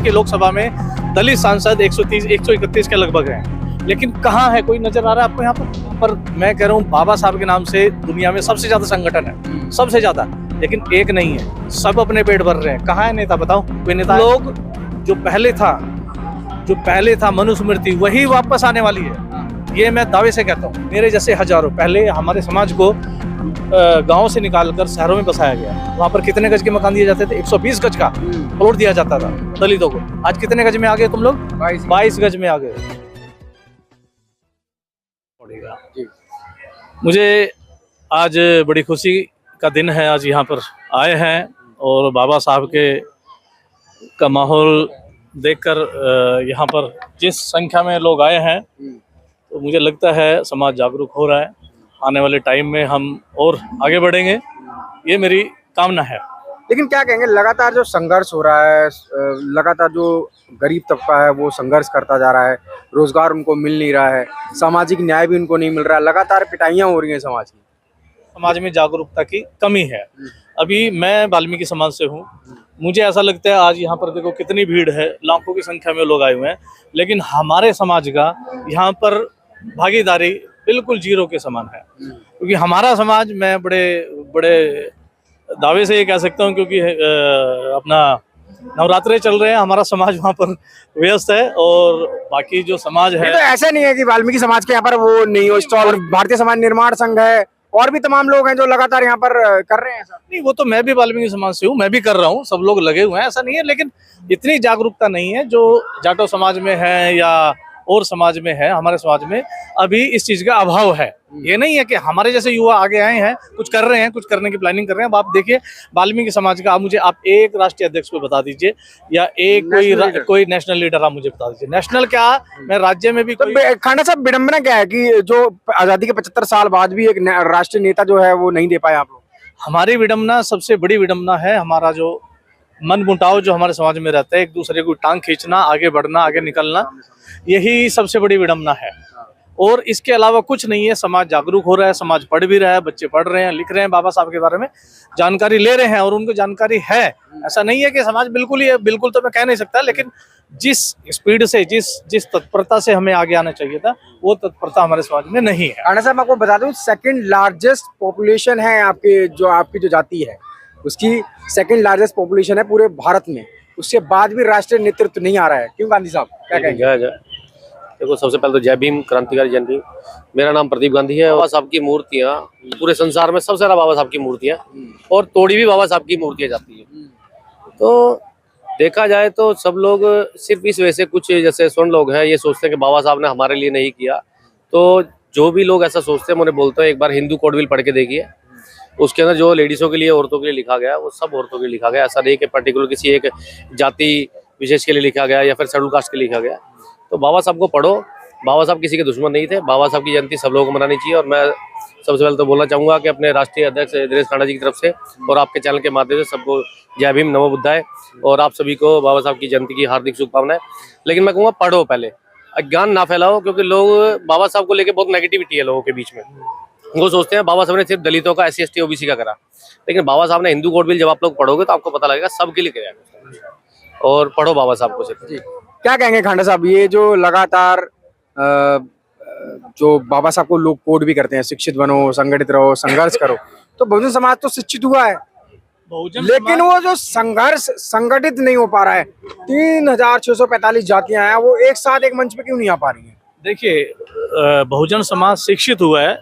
की लोकसभा में दलित सांसद 130 131 के लगभग हैं, लेकिन कहाँ है, कोई नजर आ रहा है आपको यहाँ पर? मैं कह रहा हूँ बाबा साहब के नाम से दुनिया में सबसे ज्यादा संगठन है, सबसे ज्यादा, लेकिन एक नहीं है, सब अपने पेट भर रहे हैं। कहाँ है नेता, बताओ कोई नेता? लोग जो पहले था मनुस्मृति वही वापस आने वाली है, ये मैं दावे से कहता हूँ। मेरे जैसे हजारों, पहले हमारे समाज को गांव से निकालकर शहरों में बसाया गया। वहां पर कितने गज के मकान दिए जाते थे? 120 गज का प्लॉट दिया जाता था दलितों को। आज कितने गज में आ गए तुम लोग? 22 गज में आ गए। मुझे आज बड़ी खुशी का दिन है, आज यहाँ पर आए हैं और बाबा साहब के का माहौल देखकर यहाँ पर जिस संख्या में लोग आए हैं, तो मुझे लगता है समाज जागरूक हो रहा है। आने वाले टाइम में हम और आगे बढ़ेंगे, ये मेरी कामना है। लेकिन क्या कहेंगे, लगातार जो संघर्ष हो रहा है, लगातार जो गरीब तबका है वो संघर्ष करता जा रहा है, रोजगार उनको मिल नहीं रहा है, सामाजिक न्याय भी उनको नहीं मिल रहा है, लगातार पिटाइयां हो रही हैं समाज की। समाज में जागरूकता की कमी है। अभी मैं वाल्मीकि समाज से हूँ, मुझे ऐसा लगता है आज यहाँ पर देखो कितनी भीड़ है, लाखों की संख्या में लोग आए हुए हैं, लेकिन हमारे समाज का यहाँ पर भागीदारी बिल्कुल जीरो के समान है। क्योंकि हमारा समाज, मैं बड़े दावे से ये कह सकता हूँ, क्योंकि अपना नवरात्रे चल रहे हैं, हमारा समाज वहाँ पर व्यस्त है और बाकी जो समाज है। तो ऐसा नहीं है कि वाल्मीकि समाज के यहाँ पर वो नहीं हो स्टॉल, भारतीय समाज निर्माण संघ है और भी तमाम लोग हैं जो लगातार यहाँ पर कर रहे हैं। नहीं, वो तो मैं भी वाल्मीकि समाज से हूँ, मैं भी कर रहा हूँ, सब लोग लगे हुए हैं, ऐसा नहीं है, लेकिन इतनी जागरूकता नहीं है जो जाटो समाज में है या और समाज में है। हमारे समाज में अभी इस चीज का अभाव है। ये नहीं है कि हमारे जैसे युवा आगे आए हैं, कुछ कर रहे हैं, कुछ करने की प्लानिंग कर रहे हैं। अब आप देखिए वाल्मीकि समाज का, आप मुझे एक राष्ट्रीय अध्यक्ष को बता दीजिए या एक कोई नेशनल लीडर आप मुझे बता दीजिए। नेशनल क्या, मैं राज्य में भी तो खांडा साहब, विडंबना क्या है कि जो आजादी के 75 साल बाद भी एक राष्ट्रीय नेता जो है वो नहीं दे पाए आप लोग? हमारी विडंबना, सबसे बड़ी विडंबना है हमारा जो मन मुटाव जो हमारे समाज में रहता है, एक दूसरे को टांग खींचना, आगे बढ़ना, आगे निकलना, यही सबसे बड़ी विडंबना है। और इसके अलावा कुछ नहीं है। समाज जागरूक हो रहा है, समाज पढ़ भी रहा है, बच्चे पढ़ रहे हैं, लिख रहे हैं, बाबा साहब के बारे में जानकारी ले रहे हैं और उनको जानकारी है। ऐसा नहीं है कि समाज बिल्कुल ही है, बिल्कुल तो मैं कह नहीं सकता, लेकिन जिस स्पीड से, जिस तत्परता से हमें आगे आना चाहिए था, वो तत्परता हमारे समाज में नहीं है। खांडा साहब, आपको बता दूं, सेकंड लार्जेस्ट पॉपुलेशन है आपकी जो जाति है, उसकी सेकंड लार्जेस्ट पॉपुलेशन है पूरे भारत में। उसके बाद भी राष्ट्रीय नेतृत्व नहीं आ रहा है, क्यों गांधी साहब, क्या कहेंगे? देखो, सबसे पहले तो जय भीम, क्रांतिकारी जन भीम। मेरा नाम प्रदीप गांधी है। बाबा साहब की मूर्तियाँ पूरे संसार में सबसे ज्यादा बाबा साहब की मूर्तियाँ, और तोड़ी भी बाबा साहब की मूर्तियाँ जाती है। तो देखा जाए तो सब लोग सिर्फ इस वजह से, कुछ जैसे स्वर्ण लोग हैं, ये सोचते हैं कि बाबा साहब ने हमारे लिए नहीं किया। तो जो भी लोग ऐसा सोचते हैं, मैं बोलता हूँ एक बार हिंदू कोड बिल पढ़ के देखिए। उसके अंदर जो लेडीजों के लिए, औरतों के लिए लिखा गया है, वो सब औरतों के लिए लिखा गया। ऐसा नहीं कि पर्टिकुलर किसी एक जाति विशेष के लिए लिखा गया या फिर शेड्यूल कास्ट के लिए लिखा गया। तो बाबा साहब को पढ़ो। बाबा साहब किसी के दुश्मन नहीं थे। बाबा साहब की जयंती सब लोगों को मनानी चाहिए। और मैं सबसे पहले तो बोलना चाहूँगा कि अपने राष्ट्रीय अध्यक्ष दिनेश खांडा जी की तरफ से और आपके चैनल के माध्यम से सबको जय भीम, नमो बुद्धाय, और आप सभी को बाबा साहब की जयंती की हार्दिक शुभकामनाएं। लेकिन मैं कहूँगा पढ़ो, पहले अज्ञान ना फैलाओ, क्योंकि लोग बाबा साहब को लेकर बहुत नेगेटिविटी है लोगों के बीच में। वो सोचते हैं बाबा साहब ने सिर्फ दलितों का, SC ST OBC का करा, लेकिन बाबा साहब ने हिंदू कोड बिल जब आप लोग पढ़ोगे तो आपको पता लगेगा सबके लिए कराया। और पढ़ो बाबा साहब को सिर्फ। क्या कहेंगे खांडा साहब, ये जो लगातार जो बाबा साहब को लोग कोड भी करते हैं, शिक्षित बनो, संगठित रहो, संघर्ष करो, तो बहुजन समाज तो शिक्षित हुआ है, लेकिन वो जो संघर्ष संगठित नहीं हो पा रहा है। 3645 जातियां हैं, वो एक साथ एक मंच पे क्यों नहीं आ पा रही हैं? देखिए, बहुजन समाज शिक्षित हुआ है,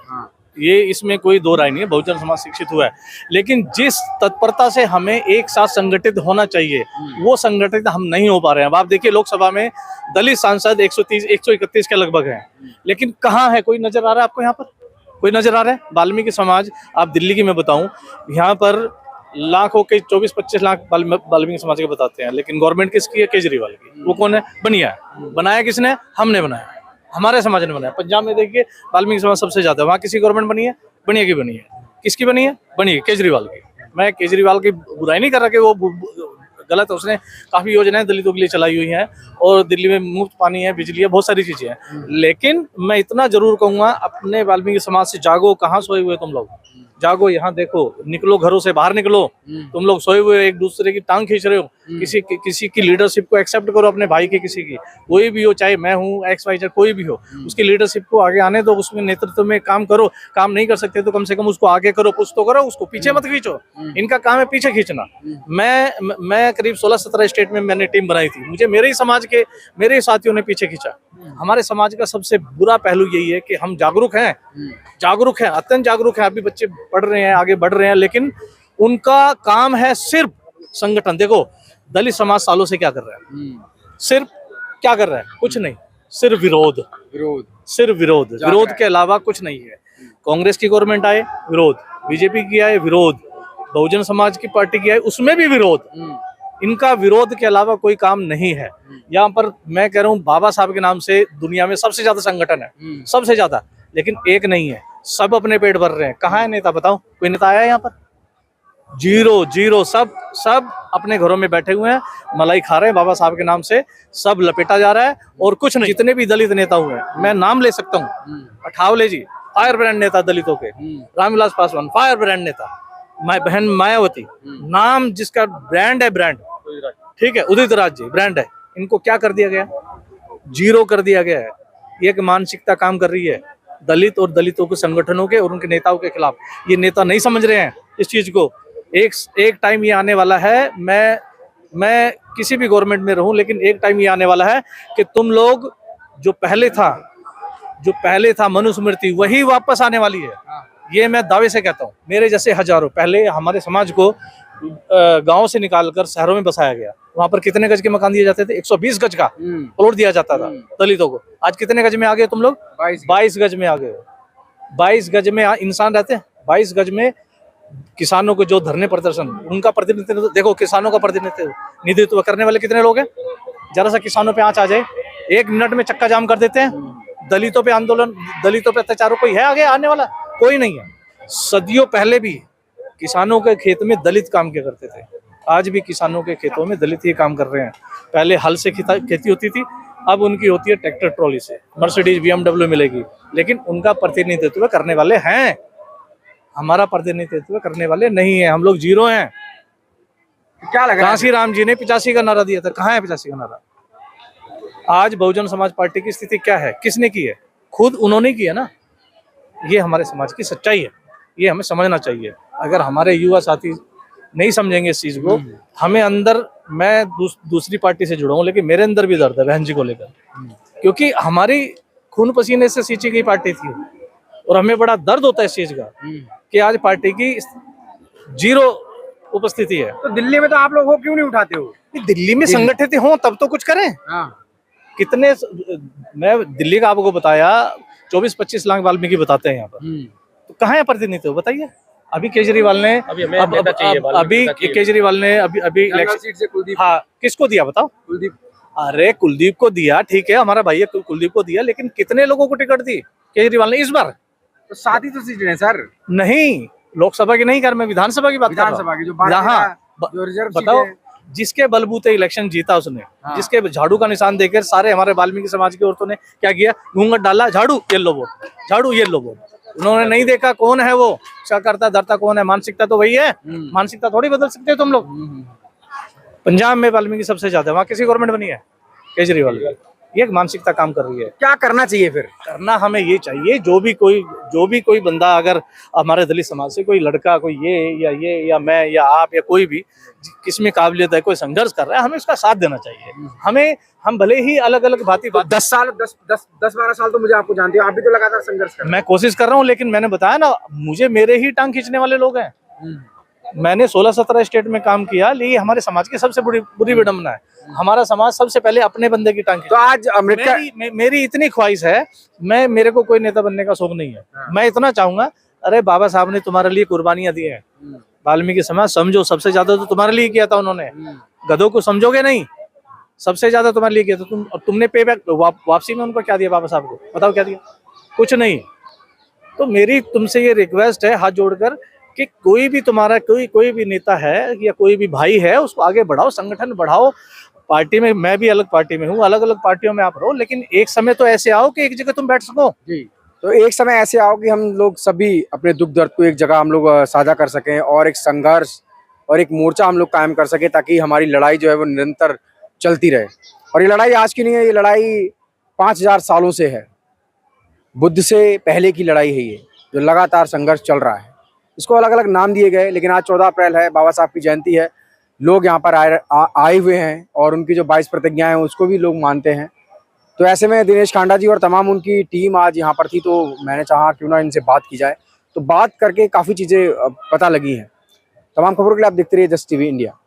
ये इसमें कोई दो राय नहीं है, बहुजन समाज शिक्षित हुआ है, लेकिन जिस तत्परता से हमें एक साथ संगठित होना चाहिए, वो संगठित हम नहीं हो पा रहे हैं। अब आप देखिए लोकसभा में दलित सांसद 130 131 के लगभग हैं, लेकिन कहाँ है, कोई नजर आ रहा है आपको यहाँ पर? कोई नजर आ रहा है? वाल्मीकि समाज, आप दिल्ली की मैं बताऊं, यहाँ पर लाखों के 24-25 लाख वाल्मीकि समाज के बताते हैं, लेकिन गवर्नमेंट किसकी है? केजरीवाल की। वो कौन है? बनिया है। बनाया किसने? हमने बनाया, हमारे समाज ने बनाया। पंजाब में देखिए वाल्मीकि समाज सबसे ज्यादा, वहाँ किसी गवर्नमेंट बनी है? बनिया की बनी है। किसकी बनी है? बनी है केजरीवाल की। मैं केजरीवाल की बुराई नहीं कर रहा कि वो गलत है। उसने काफ़ी योजनाएं दलितों के लिए चलाई हुई हैं और दिल्ली में मुफ्त पानी है, बिजली है, बहुत सारी चीज़ें हैं। लेकिन मैं इतना जरूर कहूँगा, अपने वाल्मीकि समाज से जागो। कहाँ सोए हुए तुम लोग? जागो, यहाँ देखो, निकलो, घरों से बाहर निकलो। तुम लोग सोए हुए एक दूसरे की टांग खींच रहे हो। किसी की लीडरशिप को एक्सेप्ट करो, अपने भाई की, किसी की, कोई भी हो, चाहे मैं हूँ, XYZ कोई भी हो, उसकी लीडरशिप को आगे आने दो, उसमें नेतृत्व में काम करो। काम नहीं कर सकते तो कम से कम उसको आगे करो, कुछ तो करो, उसको पीछे मत खींचो। इनका काम है पीछे खींचना। मैं करीब 16-17 स्टेट में मैंने टीम बनाई थी, मुझे मेरे ही समाज के मेरे ही साथियों ने पीछे खींचा। हमारे समाज का सबसे बुरा पहलू यही है कि हम जागरूक हैं, अत्यंत जागरूक हैं। अभी बच्चे पढ़ रहे हैं, आगे बढ़ रहे हैं, लेकिन उनका काम है सिर्फ संगठन। देखो, दलित समाज सालों से क्या कर रहा है? सिर्फ क्या कर रहा है? कुछ नहीं, सिर्फ विरोध, सिर्फ विरोध के अलावा कुछ नहीं है। कांग्रेस की गवर्नमेंट आए, विरोध। बीजेपी की आए, विरोध। बहुजन समाज की पार्टी की आए, उसमें भी विरोध। इनका विरोध के अलावा कोई काम नहीं है। यहाँ पर मैं कह रहा हूँ, बाबा साहब के नाम से दुनिया में सबसे ज्यादा संगठन है, सबसे ज्यादा, लेकिन एक नहीं है। सब अपने पेट भर रहे हैं। कहाँ है नेता? बताओ, कोई नेता आया है यहाँ पर? जीरो। सब अपने घरों में बैठे हुए हैं, मलाई खा रहे हैं बाबा साहब के नाम से। सब लपेटा जा रहा है और कुछ नहीं। जितने भी दलित नेता हुए हैं, मैं नाम ले सकता हूँ। अठावले जी, फायर ब्रांड नेता दलितों के। रामविलास पासवान, फायर ब्रांड नेता। बहन मायावती, नाम जिसका ब्रांड है, ब्रांड, ठीक है, उदित राज जी, ब्रांड है। इनको क्या कर दिया गया? जीरो कर दिया गया है। एक मानसिकता काम कर रही है दलित और दलितों के संगठनों के और उनके नेताओं के खिलाफ। ये नेता नहीं समझ रहे हैं इस चीज को। एक टाइम ये आने वाला है, मैं किसी भी गवर्नमेंट में रहूं, लेकिन एक टाइम ये आने वाला है कि तुम लोग जो पहले था मनुस्मृति, वही वापस आने वाली है। ये मैं दावे से कहता हूँ। मेरे जैसे हजारों, पहले हमारे समाज को गांव से निकालकर शहरों में बसाया गया। वहां पर कितने गज के मकान दिए जाते थे? 120 गज का प्लॉट दिया जाता था दलितों को। आज कितने गज में आ गए तुम लोग? 22 गज में आ गए। 22 गज में इंसान रहते हैं। 22 गज में किसानों को जो धरने प्रदर्शन, उनका प्रतिनिधित्व देखो। किसानों का प्रतिनिधित्व करने वाले कितने लोग हैं? जरा सा किसानों पे आंच आ जाए, 1 मिनट में चक्का जाम कर देते हैं। दलितों पे आंदोलन, दलितों पे अत्याचारों, कोई है आगे आने वाला? कोई नहीं है। सदियों पहले भी किसानों के खेत में दलित काम किया करते थे। आज भी किसानों के खेतों में दलित ही काम कर रहे हैं। पहले हल से खेती होती थी, अब उनकी होती है ट्रैक्टर ट्रॉली से। मर्सिडीज, BMW मिलेगी, लेकिन उनका प्रतिनिधित्व करने वाले हैं। हमारा प्रतिनिधित्व करने वाले नहीं है। हम लोग जीरो हैं। क्या लगा? कांसी राम जी ने 85 का नारा दिया था, कहाँ है 85 का नारा? आज बहुजन समाज पार्टी की स्थिति क्या है? किसने की है? खुद उन्होंने की है ना। ये हमारे समाज की सच्चाई है, ये हमें समझना चाहिए। अगर हमारे युवा साथी नहीं समझेंगे इस चीज को, हमें अंदर, मैं दूसरी पार्टी से जुड़ा हूँ, लेकिन मेरे अंदर भी दर्द है बहन जी को लेकर, क्योंकि हमारी खून पसीने से सींची गई पार्टी थी और हमें बड़ा दर्द होता है इस चीज का कि आज पार्टी की जीरो उपस्थिति है। तो दिल्ली में तो आप लोग हो, क्यों नहीं उठाते हो? दिल्ली में संगठित हों तब तो कुछ करें। कितने, मैं दिल्ली का आपको बताया, 24-25 लाख वाल्मीकि बताते हैं यहाँ पर, तो कहाँ है प्रतिनिधित्व? बताइए। अभी केजरीवाल ने हाँ, किसको दिया बताओ? कुलदीप। अरे कुलदीप को दिया, ठीक है, हमारा भाई है, कुलदीप को दिया, लेकिन कितने लोगों को टिकट दी केजरीवाल ने इस बार? तो 7 ही तो सीटें हैं सर। नहीं, लोकसभा की नहीं कर, मैं विधानसभा की बात कर रहा हूं। विधानसभा की जो रिजर्व बताओ, जिसके बलबूते इलेक्शन जीता उसने, जिसके झाड़ू का निशान देकर सारे हमारे वाल्मीकि समाज की औरतों ने क्या किया? घूंघट डाला, झाड़ू येलो वोट, झाड़ू येलो वोट। उन्होंने नहीं देखा कौन है वो, क्या करता धरता कौन है। मानसिकता तो वही है, मानसिकता थोड़ी बदल सकते हो तुम लोग। पंजाब में वाल्मीकि सबसे ज्यादा, वहाँ किसी गवर्नमेंट बनी है? केजरीवाल। ये मानसिकता काम कर रही है। क्या करना चाहिए फिर? करना हमें ये चाहिए, जो भी कोई बंदा, अगर हमारे दलित समाज से कोई लड़का, कोई ये या मैं या आप या कोई भी किसमें काबिलियत है, कोई संघर्ष कर रहा है, हमें उसका साथ देना चाहिए। हम भले ही अलग अलग भांति 10-12 साल तो मुझे आपको जानते हो, आप भी तो लगातार संघर्ष कर रहे हैं। मैं कोशिश कर रहा हूँ, लेकिन मैंने बताया ना, मुझे मेरे ही टांग खींचने वाले लोग हैं। मैंने 16-17 स्टेट में काम किया, लेकिन हमारे समाज की सबसे बुरी विडंबना है, हमारा समाज सबसे पहले अपने बंदे की टांग। तो आज अमृतसर, मेरी इतनी ख्वाहिश है, मेरे को कोई नेता बनने का शौक नहीं है। मैं इतना चाहूंगा, अरे बाबा साहब ने तुम्हारे लिए कुर्बानियां दी है, वाल्मीकि समाज समझो, सबसे ज्यादा तो तुम्हारे लिए किया था उन्होंने। गधों को समझोगे नहीं, सबसे ज्यादा तुम्हारे लिए किया था। तुमने पे बैक वापसी में उनको क्या दिया बाबा साहब को? बताओ क्या दिया? कुछ नहीं। तो मेरी तुमसे ये रिक्वेस्ट है हाथ जोड़कर कि कोई भी तुम्हारा कोई भी नेता है या कोई भी भाई है, उसको आगे बढ़ाओ, संगठन बढ़ाओ। पार्टी में मैं भी अलग पार्टी में हूँ, अलग अलग पार्टियों में आप रहो, लेकिन एक समय तो ऐसे आओ कि एक जगह तुम बैठ सको। जी। तो एक समय ऐसे आओ कि हम लोग सभी अपने दुख दर्द को एक जगह हम लोग साझा कर सकें और एक संघर्ष और एक मोर्चा हम लोग कायम कर सकें, ताकि हमारी लड़ाई जो है वो निरंतर चलती रहे। और ये लड़ाई आज की नहीं है, ये लड़ाई 5000 सालों से है। बुद्ध से पहले की लड़ाई है ये, जो लगातार संघर्ष चल रहा है। इसको अलग अलग नाम दिए गए, लेकिन आज 14 अप्रैल है, बाबा साहब की जयंती है। लोग यहाँ पर आए हुए हैं और उनकी जो 22 प्रतिज्ञाएं हैं उसको भी लोग मानते हैं। तो ऐसे में दिनेश खांडा जी और तमाम उनकी टीम आज यहाँ पर थी, तो मैंने चाहा क्यों ना इनसे बात की जाए। तो बात करके काफ़ी चीज़ें पता लगी हैं। तमाम खबरों के लिए आप देखते रहिए जस्ट टीवी इंडिया।